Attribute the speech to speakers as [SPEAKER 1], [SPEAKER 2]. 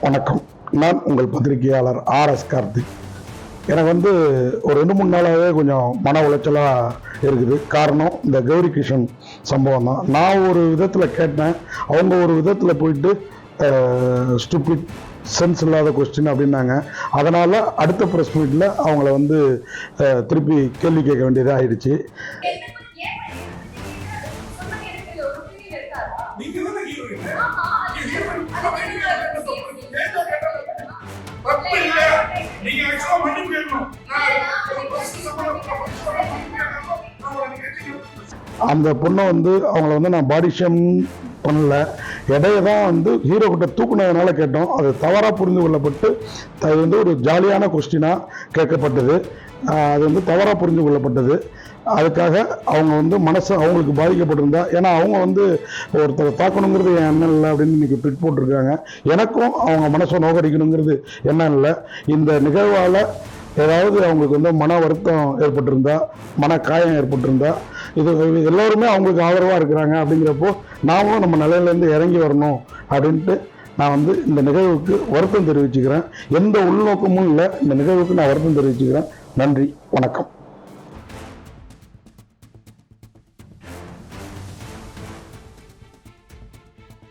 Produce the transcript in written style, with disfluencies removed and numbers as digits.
[SPEAKER 1] வணக்கம். நான் உங்கள் பத்திரிகையாளர் RS கார்த்திக். எனக்கு ஒரு 2-3 நாளாகவே கொஞ்சம் மன உளைச்சலாக இருக்குது. காரணம் இந்த கௌரி கிஷன் சம்பவம் தான். நான் ஒரு விதத்தில் கேட்டேன், அவங்க ஒரு விதத்தில் போயிட்டு ஸ்டூபிட் சென்ஸ் இல்லாத கொஸ்டின் அப்படின்னாங்க. அதனால் அடுத்த ப்ரெஸ் மீட்டில் அவங்கள திருப்பி கேள்வி கேட்க வேண்டியதாக ஆயிடுச்சு. அந்த பொண்ணை அவங்கள நான் பாடி ஷேம் பண்ணல, எடையை தான் ஹீரோ கிட்ட தூக்குனதுனால கேட்டோம். அது தவறாக புரிந்து கொள்ளப்பட்டு அது ஒரு ஜாலியான கொஸ்டினாக கேட்கப்பட்டது. அது தவறாக புரிந்து கொள்ளப்பட்டது. அதுக்காக அவங்க மனசு அவங்களுக்கு பாதிக்கப்பட்டிருந்தா, ஏன்னா அவங்க ஒருத்தரை தாக்கணுங்கிறது என் எண்ணம் இல்லை அப்படின்னு இன்னைக்கு ட்விட் போட்டிருக்காங்க. எனக்கும் அவங்க மனசை நோக்கடிக்கணுங்கிறது எண்ணம் இல்லை. இந்த நிகழ்வால் ஏதாவது அவங்களுக்கு மன வருத்தம் ஏற்பட்டிருந்தா, மன காயம் ஏற்பட்டிருந்தா, இது எல்லோருமே அவங்களுக்கு ஆதரவாக இருக்கிறாங்க. அப்படிங்கிறப்போ நாமும் நம்ம நிலையிலேருந்து இறங்கி வரணும் அப்படின்ட்டு நான் இந்த நிகழ்வுக்கு வருத்தம் தெரிவிச்சுக்கிறேன். எந்த உள்நோக்கமும் இல்லை. இந்த நிகழ்வுக்கு நான் வருத்தம் தெரிவிச்சுக்கிறேன். நன்றி, வணக்கம்.